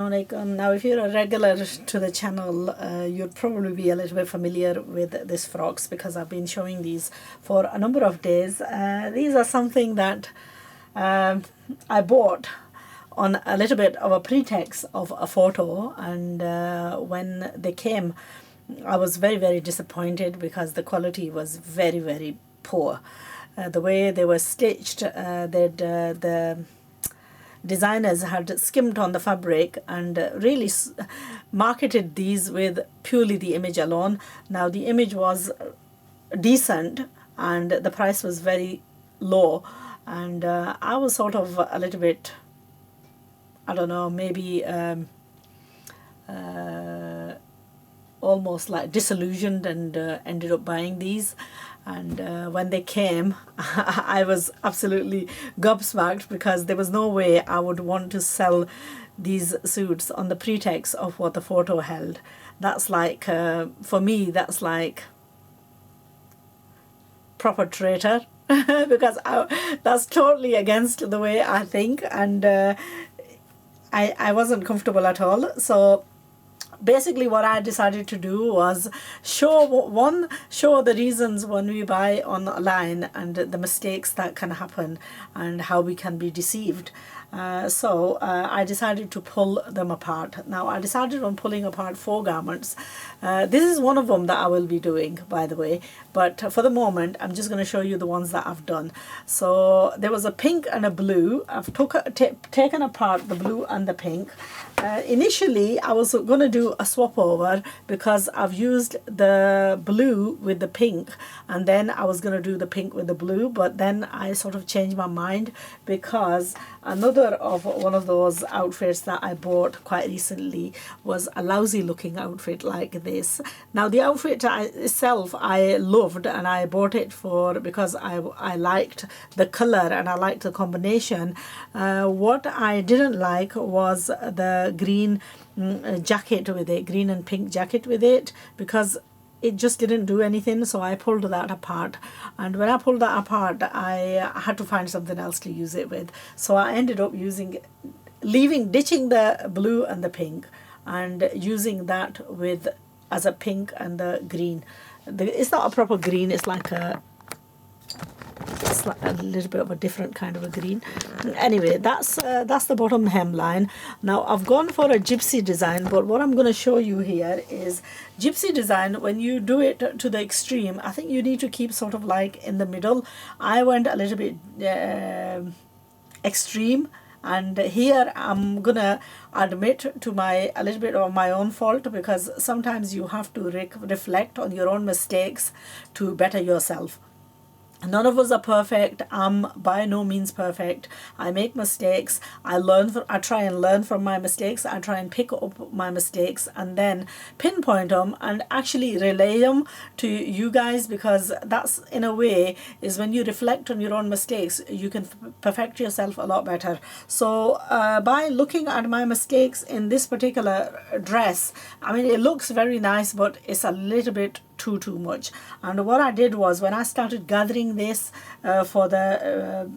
Now, if you're a regular to the channel, you'd probably be a little bit familiar with these frocks because I've been showing these for a number of days. These are something that I bought on a little bit of a pretext of a photo, and when they came, I was very, very disappointed because the quality was very, very poor. The way they were stitched, the designers had skimmed on the fabric and really marketed these with purely the image alone. Now the image was decent and the price was very low, and I was sort of a little bit, I don't know, maybe almost like disillusioned, and ended up buying these. And when they came, I was absolutely gobsmacked because there was no way I would want to sell these suits on the pretext of what the photo held. That's like, for me, that's like proper traitor because that's totally against the way I think, and I wasn't comfortable at all. So basically what I decided to do was show the reasons when we buy online and the mistakes that can happen and how we can be deceived. So I decided to pull them apart. Now I decided on pulling apart 4 garments. This is one of them that I will be doing, by the way, but for the moment I'm just going to show you the ones that I've done. So there was a pink and a blue. I've taken apart the blue and the pink. Initially I was going to do a swap over because I've used the blue with the pink, and then I was going to do the pink with the blue, but then I sort of changed my mind because another of one of those outfits that I bought quite recently was a lousy looking outfit like this. Now the outfit itself I loved, and I bought it because I liked the color and I liked the combination. What I didn't like was the green jacket with it, green and pink jacket with it, because it just didn't do anything. So I pulled that apart, and when I pulled that apart I had to find something else to use it with. So I ended up ditching the blue and the pink and using that as a pink and the green. It's not a proper green, it's like a little bit of a different kind of a green. Anyway, that's the bottom hemline. Now I've gone for a gypsy design, but what I'm going to show you here is gypsy design. When you do it to the extreme, I think you need to keep sort of like in the middle. I went a little bit extreme, and here I'm gonna admit to a little bit of my own fault, because sometimes you have to reflect on your own mistakes to better yourself. None of us are perfect. I'm by no means perfect. I make mistakes. I try and learn from my mistakes. I try and pick up my mistakes and then pinpoint them and actually relay them to you guys, because that's, in a way, is when you reflect on your own mistakes, you can perfect yourself a lot better. So by looking at my mistakes in this particular dress, I mean, it looks very nice, but it's a little bit too much. And what I did was, when I started gathering this for the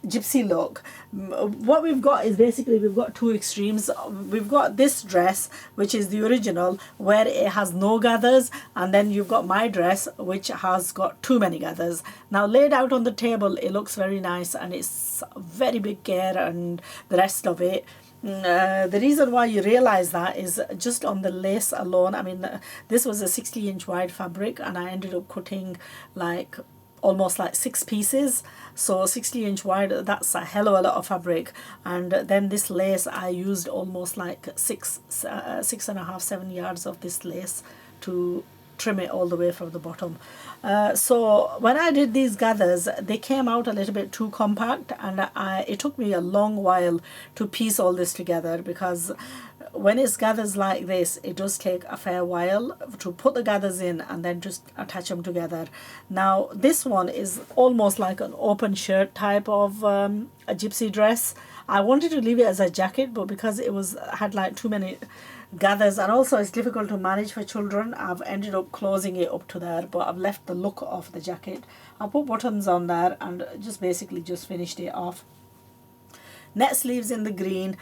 gypsy look, what we've got is basically we've got 2 extremes. We've got this dress, which is the original, where it has no gathers, and then you've got my dress, which has got too many gathers. Now laid out on the table, it looks very nice, and it's very big care and the rest of it. The reason why you realize that is just on the lace alone. I mean, this was a 60-inch wide fabric, and I ended up cutting like almost like 6 pieces. So 60-inch wide, that's a hell of a lot of fabric. And then this lace, I used almost like 6.5, 7 yards of this lace to trim it all the way from the bottom. So when I did these gathers, they came out a little bit too compact, and it took me a long while to piece all this together, because when it's gathers like this, it does take a fair while to put the gathers in and then just attach them together. Now this one is almost like an open shirt type of a gypsy dress. I wanted to leave it as a jacket, but because it had like too many gathers, and also it's difficult to manage for children, I've ended up closing it up to there, but I've left the look of the jacket. I put buttons on there and just basically just finished it off. Net sleeves in the green.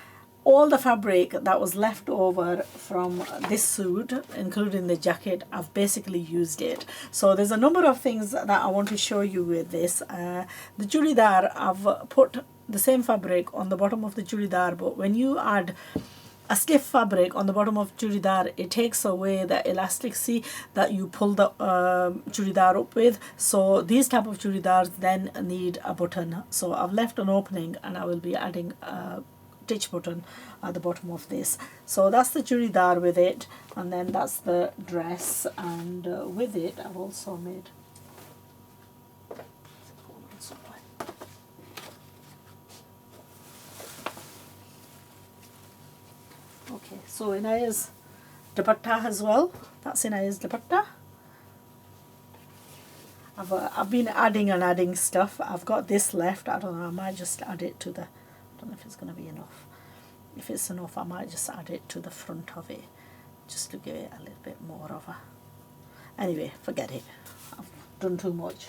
all the fabric that was left over from this suit, including the jacket, I've basically used it. So there's a number of things that I want to show you with this. The churidar, I've put the same fabric on the bottom of the churidar, but when you add a stiff fabric on the bottom of churidar, it takes away the elasticity that you pull the churidar up with. So these type of churidars then need a button. So I've left an opening, and I will be adding a stitch button at the bottom of this. So that's the churidar with it, and then that's the dress, and with it I've also made okay, so Inaya's dupatta as well. That's Inaya's dupatta. I've been adding stuff. I've got this left. I don't know, I might just add it to the, I don't know if it's going to be enough. If it's enough, I might just add it to the front of it, just to give it a little bit more of a, anyway, forget it. I've done too much.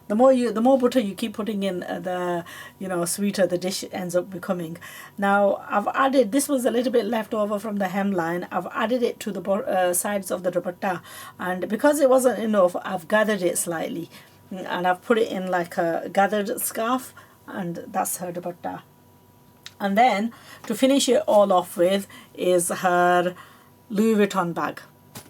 The more butter you keep putting in, the sweeter the dish ends up becoming. Now I've added, this was a little bit left over from the hemline. I've added it to the sides of the dupatta, and because it wasn't enough, I've gathered it slightly, and I've put it in like a gathered scarf, and that's her dupatta. And then to finish it all off with is her Louis Vuitton bag.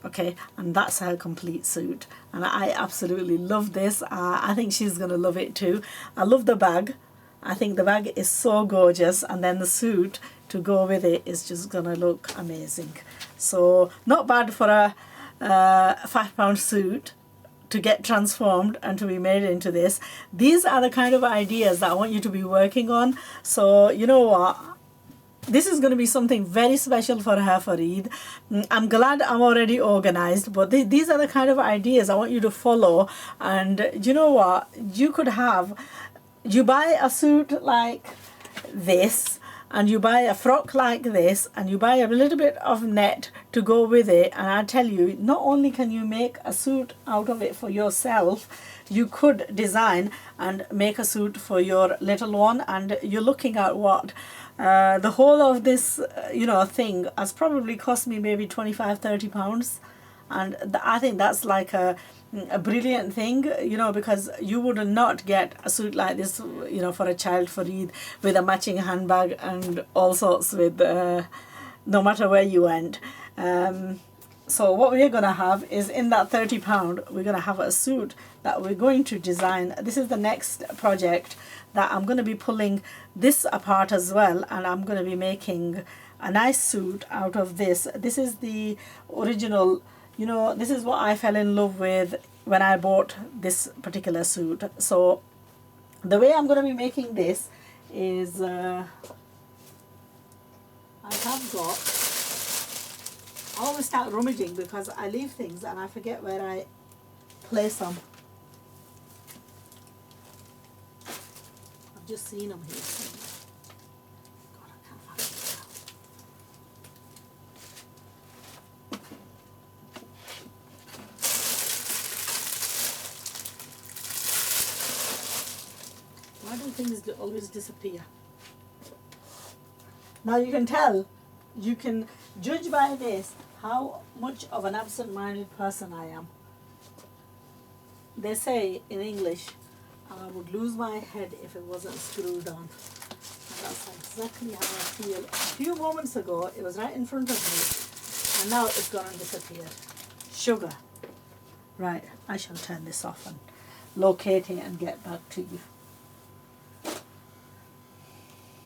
Okay, and that's her complete suit, and I absolutely love this. I think she's gonna love it too. I love the bag. I think the bag is so gorgeous, and then the suit to go with it is just gonna look amazing. So not bad for a £5 suit to get transformed and to be made into this. These are the kind of ideas that I want you to be working on. So you know what, this is going to be something very special for her for Eid. I'm glad I'm already organized, but these are the kind of ideas I want you to follow. And you know what, you buy a suit like this, and you buy a frock like this, and you buy a little bit of net to go with it, and I tell you, not only can you make a suit out of it for yourself, you could design and make a suit for your little one. And you're looking at what, the whole of this thing has probably cost me maybe £25-30, and I think that's like a brilliant thing, because you would not get a suit like this, for a child for Eid, with a matching handbag and all sorts, with no matter where you went. So what we're going to have is, in that £30, we're going to have a suit that we're going to design. This is the next project that I'm going to be pulling this apart as well, and I'm going to be making a nice suit out of this. This is the original, this is what I fell in love with when I bought this particular suit. So the way I'm going to be making this is I always start rummaging because I leave things and I forget where I place them. I've just seen them here. God, I can't find them now. Why do things always disappear? Now you can tell, you can judge by this how much of an absent-minded person I am. They say in English, I would lose my head if it wasn't screwed on. And that's exactly how I feel. A few moments ago, it was right in front of me, and now it's gone and disappeared. Sugar. Right, I shall turn this off and locate it and get back to you.